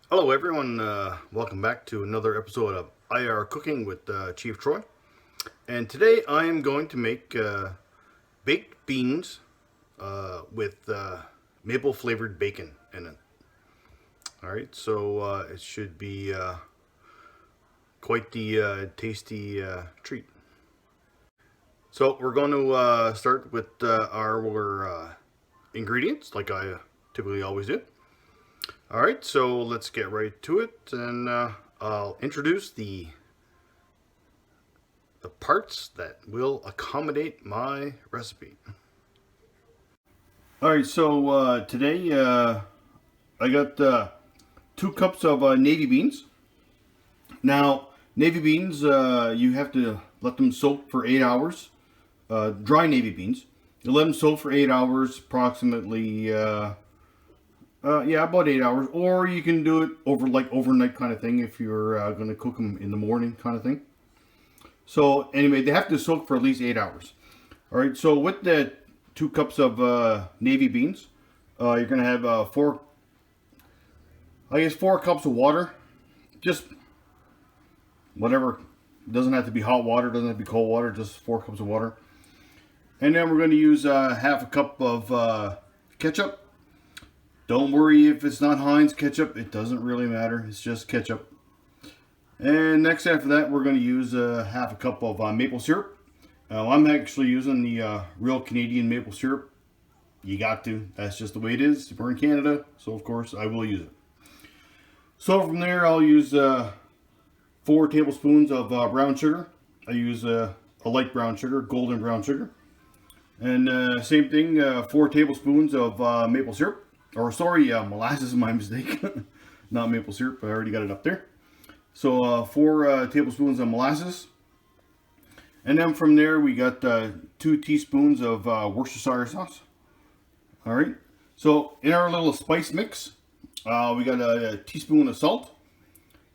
Hello, everyone. Welcome back to another episode of IR Cooking with Chief Troy. And today I am going to make baked beans with maple flavored bacon in it. All right, so it should be quite the tasty treat. So we're going to start with our ingredients, like I typically always do. All right, so let's get right to it, and I'll introduce the parts that will accommodate my recipe. All right, so today I got 2 cups of navy beans. Now, navy beans, you have to let them soak for 8 hours. Dry navy beans, you let them soak for 8 hours, approximately. Yeah, about 8 hours, or you can do it overnight kind of thing if you're going to cook them in the morning kind of thing. So anyway, they have to soak for at least 8 hours. All right, so with the 2 cups of navy beans, you're going to have 4 cups of water, just whatever. It doesn't have to be hot water, doesn't have to be cold water, just 4 cups of water. And then we're going to use half a cup of ketchup. Don't worry if it's not Heinz ketchup, it doesn't really matter, it's just ketchup. And next after that, we're going to use half a cup of maple syrup. I'm actually using the real Canadian maple syrup. You got to, that's just the way it is. We're in Canada, so of course I will use it. So from there, I'll use 4 tablespoons of brown sugar. I use a light brown sugar, golden brown sugar. And same thing, 4 tablespoons of maple syrup. Or sorry, molasses is my mistake. Not maple syrup, I already got it up there. So 4 tablespoons of molasses. And then from there we got 2 teaspoons of Worcestershire sauce. Alright, so in our little spice mix, we got a teaspoon of salt,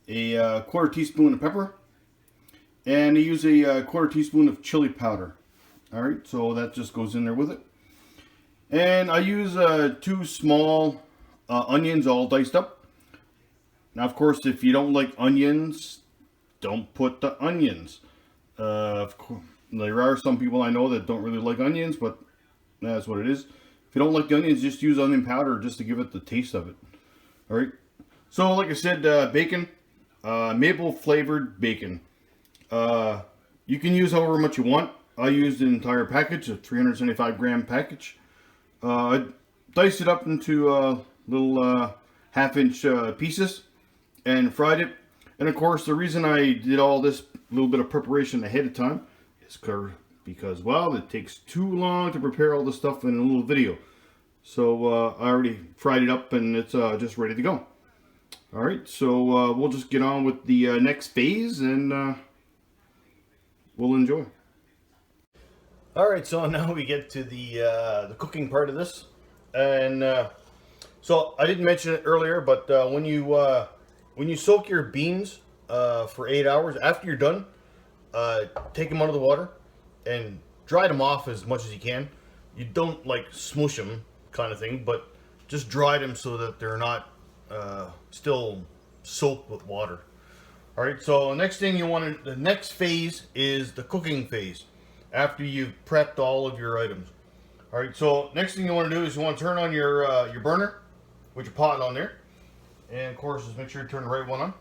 a quarter teaspoon of pepper, and I use a quarter teaspoon of chili powder. Alright, so that just goes in there with it. And I use 2 small onions all diced up. Now, of course, if you don't like onions, don't put the onions. Of course, there are some people I know that don't really like onions, but that's what it is. If you don't like the onions, just use onion powder just to give it the taste of it. All right. So, like I said, bacon, maple flavored bacon. You can use however much you want. I used an entire package, a 375 gram package. I diced it up into little half-inch pieces and fried it. And of course, the reason I did all this little bit of preparation ahead of time is because, well, it takes too long to prepare all this stuff in a little video. So I already fried it up and it's just ready to go. All right, so we'll just get on with the next phase and we'll enjoy. All right, so now we get to the cooking part of this, and so I didn't mention it earlier, but when you soak your beans for 8 hours, after you're done, take them out of the water and dry them off as much as you can. You don't like smoosh them, kind of thing, but just dry them so that they're not still soaked with water. All right, so next thing the next phase is the cooking phase. After you've prepped all of your items. All right, so next thing you want to do is you want to turn on your burner with your pot on there. And of course, just make sure you turn the right one on.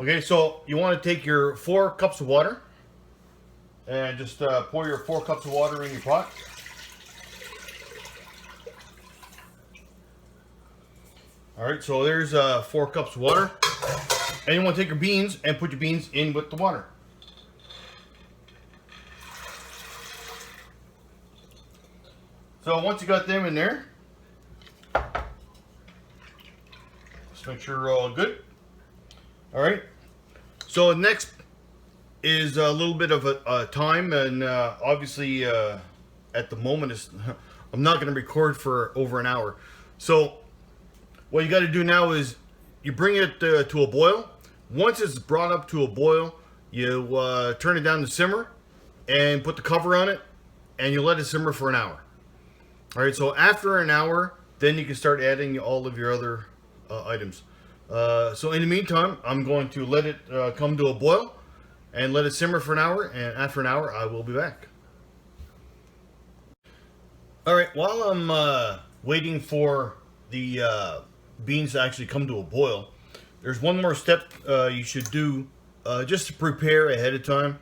Okay, so you want to take your 4 cups of water and just pour your 4 cups of water in your pot. All right, so there's 4 cups of water. And you want to take your beans and put your beans in with the water. So once you got them in there, just make sure you're all good. All right. So next is a little bit of a time, and obviously at the moment I'm not going to record for over an hour. So what you got to do now is you bring it to a boil. Once it's brought up to a boil, you turn it down to simmer and put the cover on it, and you let it simmer for an hour. All right, so after an hour, then you can start adding all of your other items. So in the meantime, I'm going to let it come to a boil and let it simmer for an hour, and after an hour I will be back. Alright, while I'm waiting for the beans to actually come to a boil, there's one more step you should do just to prepare ahead of time.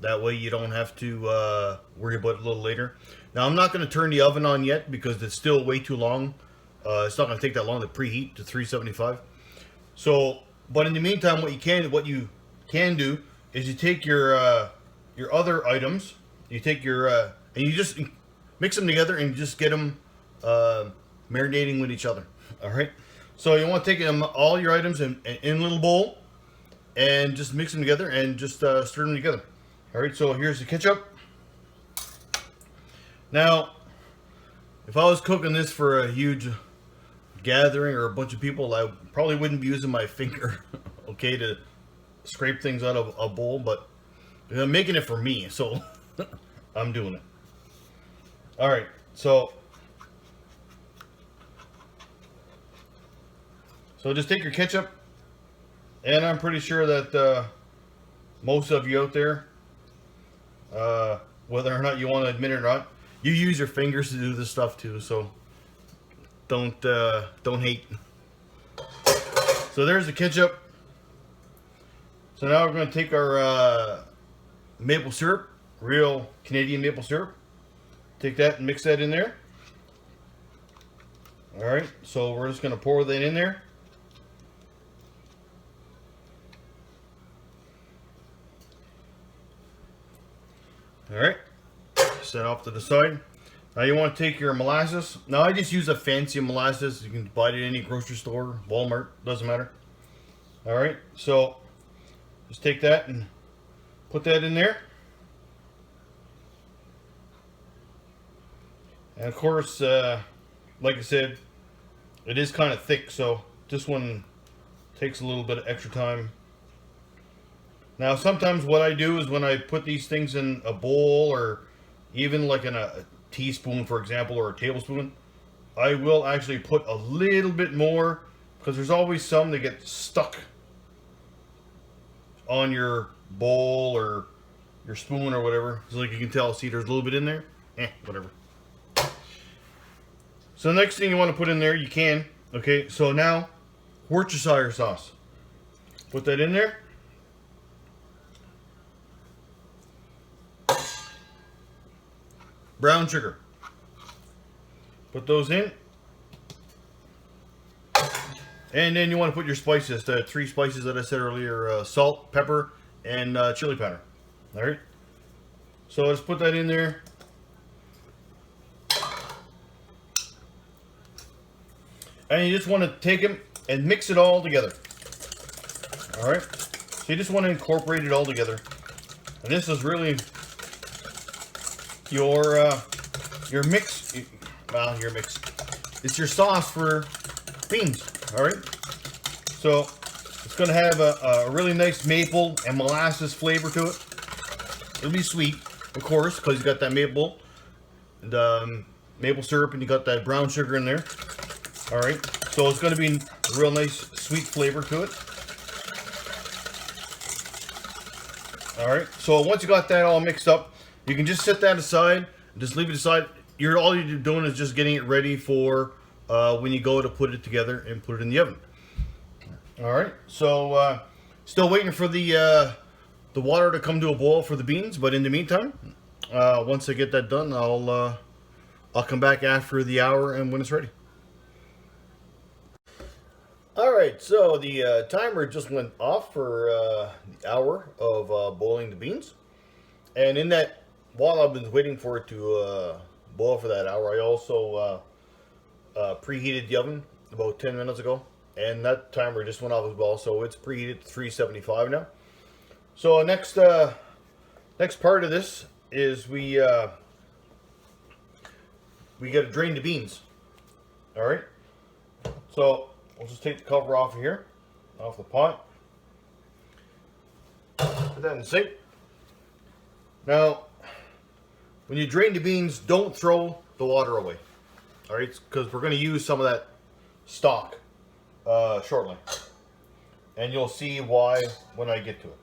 That way you don't have to worry about it a little later. Now I'm not going to turn the oven on yet because it's still way too long. It's not going to take that long to preheat to 375. So, but in the meantime, what you can do is you take your other items, you take your and you just mix them together and just get them marinating with each other. All right. So you want to take all your items in a little bowl and just mix them together and just stir them together. All right. So here's the ketchup. Now, if I was cooking this for a huge gathering or a bunch of people, I probably wouldn't be using my finger, okay, to scrape things out of a bowl, but I'm making it for me, so I'm doing it. All right, so just take your ketchup, and I'm pretty sure that most of you out there, whether or not you want to admit it or not, you use your fingers to do this stuff too, so don't hate. So there's the ketchup. So now we're going to take our maple syrup, real Canadian maple syrup. Take that and mix that in there. All right, so we're just going to pour that in there. All right, set off to the side. Now you want to take your molasses. Now I just use a fancy molasses. You can buy it at any grocery store, Walmart, doesn't matter. All right, so just take that and put that in there. And of course, like I said, it is kind of thick, so this one takes a little bit of extra time. Now sometimes what I do is when I put these things in a bowl or even like in a teaspoon, for example, or a tablespoon, I will actually put a little bit more because there's always some that get stuck on your bowl or your spoon or whatever. So like you can tell, see there's a little bit in there. Whatever. So the next thing you want to put in there, you can. Okay, so now Worcestershire sauce. Put that in there. Brown sugar. Put those in. And then you want to put your spices, the 3 spices that I said earlier, salt, pepper, and chili powder. Alright? So let's put that in there. And you just want to take them and mix it all together. Alright? So you just want to incorporate it all together. And this is really your mix. Well, your mix. It's your sauce for beans. Alright? So it's going to have a really nice maple and molasses flavor to it. It'll be sweet, of course, because you got that maple and maple syrup, and you got that brown sugar in there. Alright, so it's going to be a real nice sweet flavor to it. Alright, so once you got that all mixed up, you can just set that aside, and just leave it aside. All you're doing is just getting it ready for when you go to put it together and put it in the oven. Alright, so still waiting for the water to come to a boil for the beans, but in the meantime, once I get that done, I'll come back after the hour and when it's ready. Alright, so the timer just went off for the hour of boiling the beans. And in that, while I've been waiting for it to boil for that hour, I also preheated the oven about 10 minutes ago. And that timer just went off as well, so it's preheated to 375 now. So next part of this is we got to drain the beans. Alright, so we'll just take the cover off of here, off the pot. Put that in the sink. Now, when you drain the beans, don't throw the water away. Alright, because we're going to use some of that stock shortly. and you'll see why when I get to it.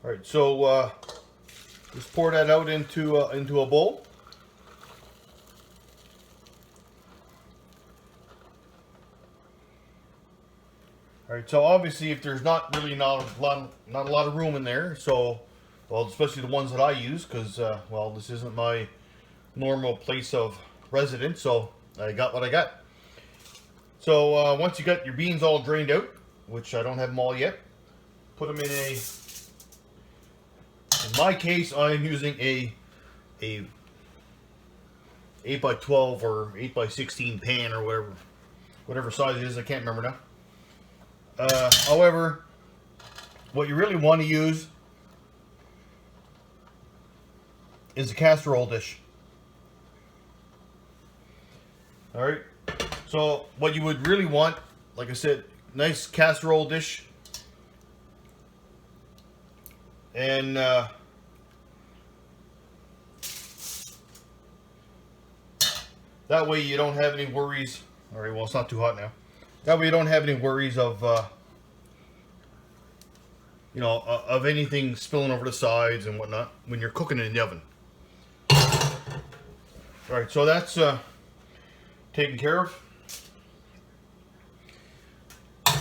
All right, so just pour that out into a bowl. All right, so obviously, if there's not a lot of room in there, so well, especially the ones that I use, because well, this isn't my normal place of residence, so I got what I got. So once you got your beans all drained out, which I don't have them all yet, put them in a. In my case, I'm using a 8x12 or 8x16 pan or whatever size it is. I can't remember now. However, what you really want to use is a casserole dish. Alright, so what you would really want, like I said, nice casserole dish. And that way you don't have any worries. Alright, well, it's not too hot now. That way you don't have any worries of, you know, of anything spilling over the sides and whatnot when you're cooking in the oven. Alright, so that's taken care of.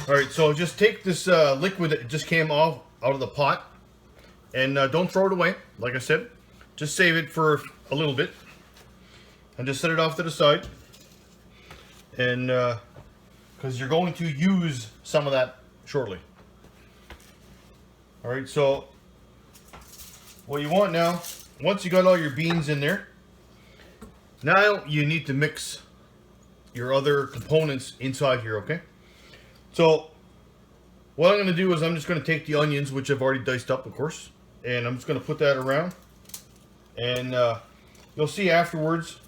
Alright, so just take this liquid that just came out of the pot and don't throw it away, like I said. Just save it for a little bit and just set it off to the side. And because you're going to use some of that shortly. Alright, so what you want now, once you got all your beans in there, now you need to mix your other components inside here, okay? So what I'm going to do is I'm just going to take the onions, which I've already diced up, of course, and I'm just going to put that around. And you'll see afterwards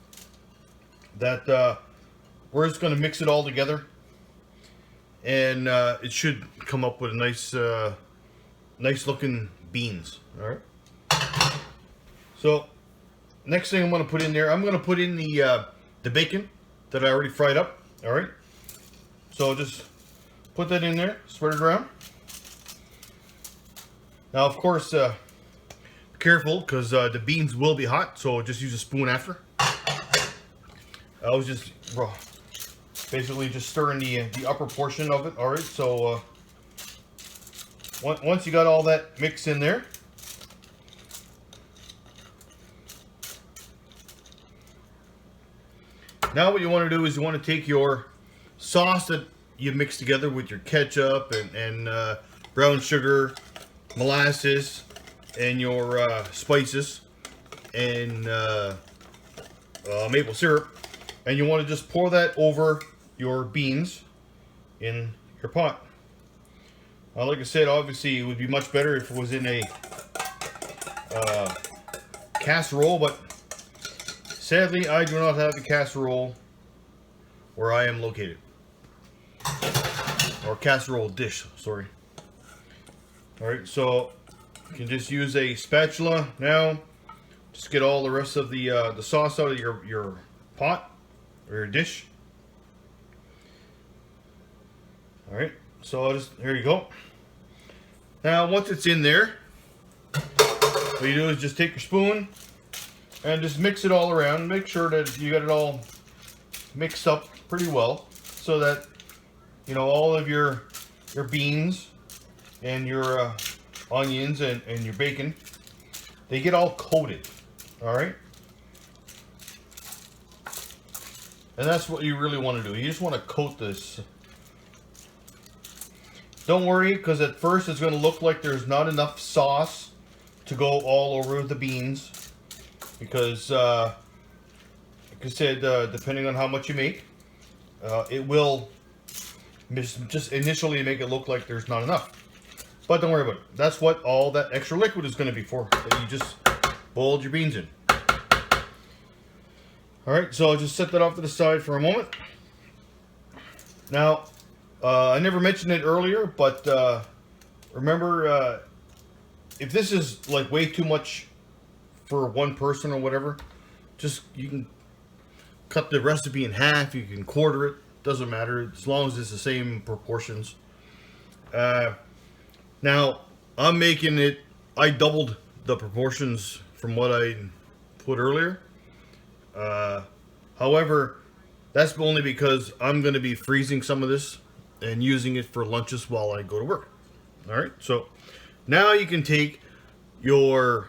that we're just going to mix it all together, and it should come up with a nice nice looking beans. All right, so next thing I'm going to put in there, I'm going to put in the bacon that I already fried up. All right, so just put that in there, spread it around. Now, of course, careful, because the beans will be hot, so just use a spoon after. I was just basically just stirring the upper portion of it. All right, so once you got all that mix in there, now what you want to do is you want to take your sauce that you mix together with your ketchup and brown sugar, molasses, and your spices and maple syrup, and you want to just pour that over your beans in your pot. Like I said, obviously it would be much better if it was in a casserole, but sadly I do not have a casserole where I am located. Or casserole dish, sorry. Alright, so you can just use a spatula now. Just get all the rest of the sauce out of your pot or your dish. Alright, so here you go. Now once it's in there, what you do is just take your spoon and just mix it all around. Make sure that you got it all mixed up pretty well, so that you know all of your beans and your onions and your bacon, they get all coated. All right, and that's what you really want to do. You just want to coat this. Don't worry, because at first it's going to look like there's not enough sauce to go all over the beans, because like I said, depending on how much you make, it will just initially make it look like there's not enough. But don't worry about it. That's what all that extra liquid is going to be for, that you just boiled your beans in. Alright, so I'll just set that off to the side for a moment. Now, I never mentioned it earlier, but remember, if this is like way too much for one person or whatever, just you can cut the recipe in half, you can quarter it, doesn't matter as long as it's the same proportions. Now I'm making it, I doubled the proportions from what I put earlier. However, that's only because I'm going to be freezing some of this and using it for lunches while I go to work. All right, so now you can take your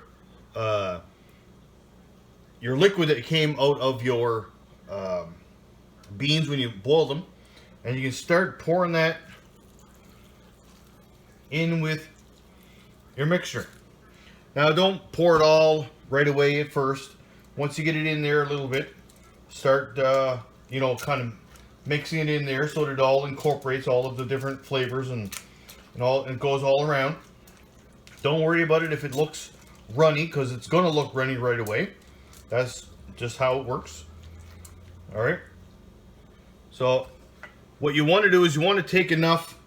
liquid that came out of your beans when you boiled them, and you can start pouring that in with your mixture. Now don't pour it all right away at first. Once you get it in there a little bit, start kind of mixing it in there so that it all incorporates all of the different flavors and all, and goes all around. Don't worry about it if it looks runny, because it's going to look runny right away. That's just how it works. All right. So what you want to do is you want to take enough,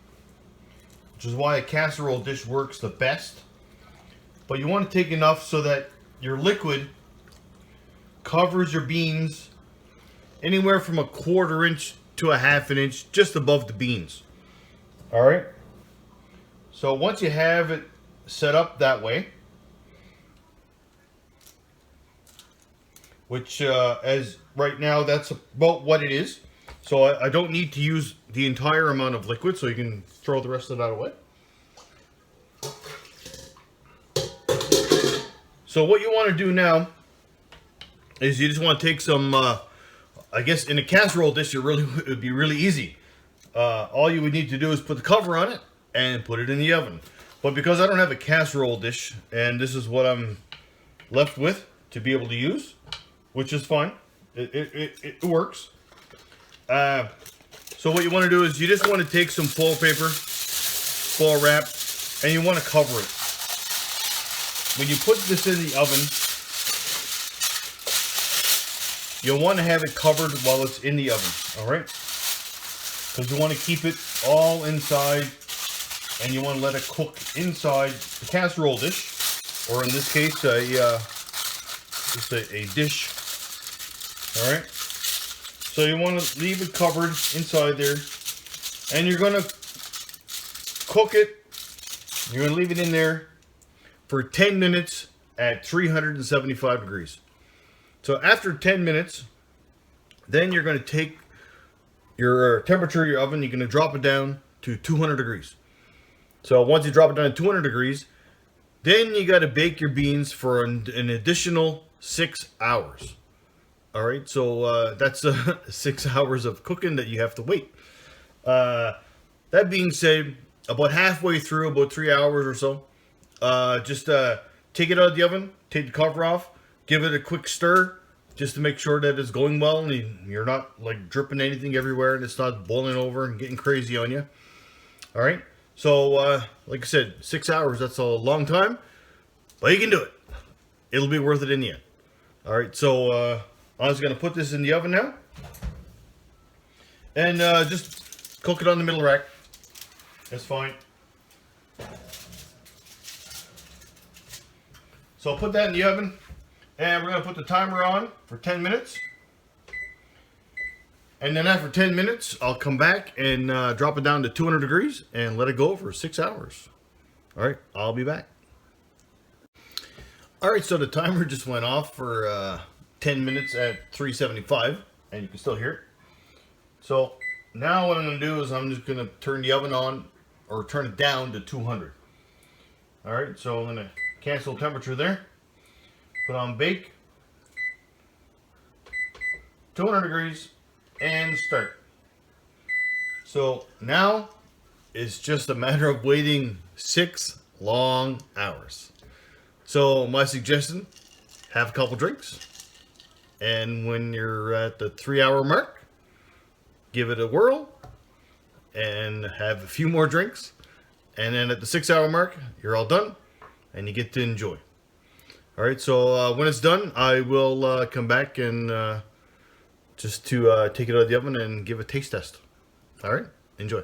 which is why a casserole dish works the best. But you want to take enough so that your liquid covers your beans anywhere from a 1/4 inch to a 1/2 inch, just above the beans. All right. So once you have it set up that way, which as right now that's about what it is. So I don't need to use the entire amount of liquid, so you can throw the rest of that away. So what you want to do now is you just want to take some, I guess in a casserole dish, it would be really easy. All you would need to do is put the cover on it and put it in the oven. But because I don't have a casserole dish, and this is what I'm left with to be able to use, which is fine. It works. So what you want to do is you just want to take some foil paper, foil wrap, and you want to cover it. When you put this in the oven, you'll want to have it covered while it's in the oven, all right? Because you want to keep it all inside, and you want to let it cook inside the casserole dish, or in this case, just a dish. All right. So you want to leave it covered inside there, and you're going to cook it. You're going to leave it in there for 10 minutes at 375 degrees. So after 10 minutes, then you're going to take your temperature of your oven, you're going to drop it down to 200 degrees. So once you drop it down to 200 degrees, then you got to bake your beans for an additional 6 hours. All right, so that's 6 hours of cooking that you have to wait. That being said, about halfway through, about 3 hours or so, just take it out of the oven, take the cover off, give it a quick stir, just to make sure that it's going well and you're not like dripping anything everywhere and it's not boiling over and getting crazy on you. All right, so like I said, 6 hours, that's a long time, but you can do it. It'll be worth it in the end. All right, so I was going to put this in the oven now, and just cook it on the middle rack. That's fine. So I'll put that in the oven, and we're going to put the timer on for 10 minutes. And then after 10 minutes, I'll come back and drop it down to 200 degrees and let it go for 6 hours. All right, I'll be back. All right, so the timer just went off for 10 minutes at 375, and you can still hear it. So now what I'm going to do is I'm just going to turn the oven on, or turn it down to 200. All right, so I'm going to cancel temperature there, put on bake, 200 degrees, and start. So now it's just a matter of waiting 6 long hours. So my suggestion, have a couple drinks, and when you're at the 3 hour mark, give it a whirl and have a few more drinks, and then at the 6 hour mark, you're all done and you get to enjoy. All right, so when it's done, I will come back and just to take it out of the oven and give a taste test. All right, enjoy.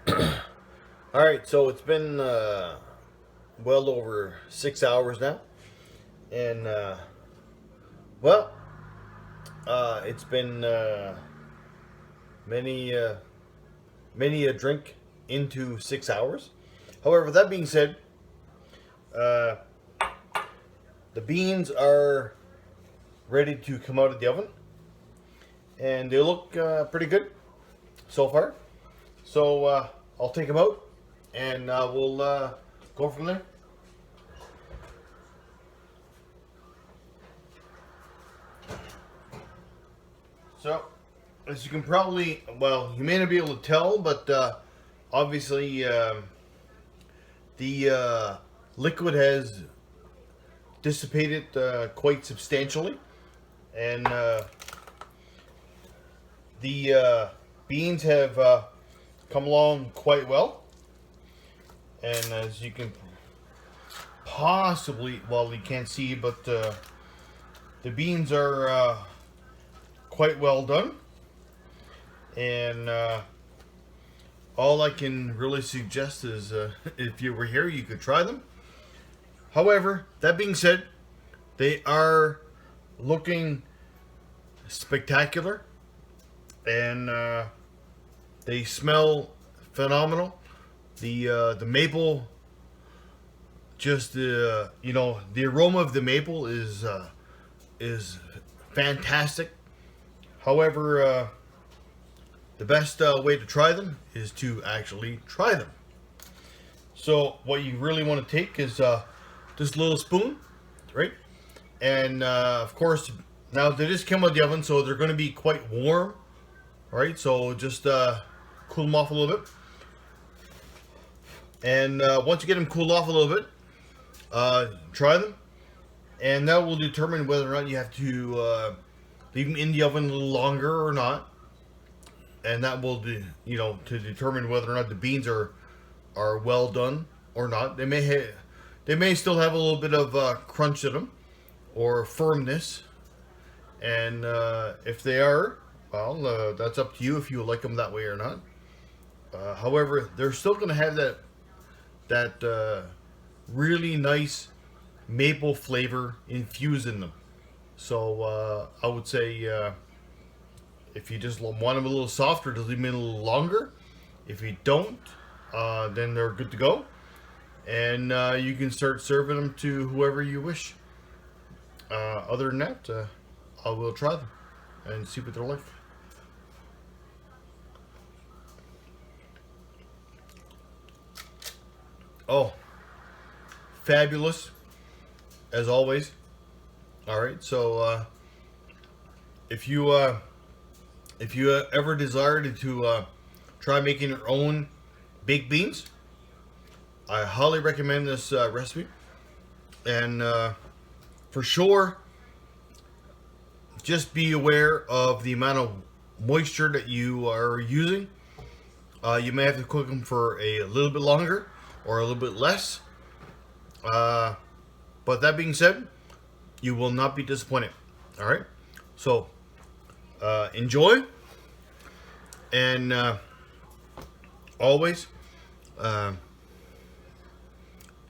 All right, so it's been well over 6 hours now, and well, It's been many a drink into 6 hours. However, that being said, uh, the beans are ready to come out of the oven, and they look pretty good so far. So I'll take them out, and we'll go from there. So, as you can probably, well, you may not be able to tell, but obviously the liquid has dissipated quite substantially, and the beans have come along quite well. And as you can possibly, well, you can't see, but the beans are quite well done, and all I can really suggest is if you were here, you could try them. However, that being said, they are looking spectacular, and they smell phenomenal. The maple, just the the aroma of the maple is fantastic. However, the best way to try them is to actually try them. So what you really want to take is just a little spoon, right? And of course, now they just come out of the oven, so they're going to be quite warm, right? So just cool them off a little bit. And once you get them cooled off a little bit, try them, and that will determine whether or not you have to leave them in the oven a little longer or not, and that will to determine whether or not the beans are well done or not. They may still have a little bit of crunch to them or firmness, and if they are, well, that's up to you if you like them that way or not. However, they're still going to have that really nice maple flavor infused in them. So I would say if you just want them a little softer, just leave them in a little longer. If you don't, then they're good to go, and you can start serving them to whoever you wish. Other than that, I will try them and see what they're like. Oh, fabulous as always. All right, so if you ever desired to try making your own baked beans, I highly recommend this recipe. And for sure, just be aware of the amount of moisture that you are using. You may have to cook them for a little bit longer or a little bit less. But that being said, you will not be disappointed. All right, so enjoy, and always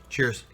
cheers.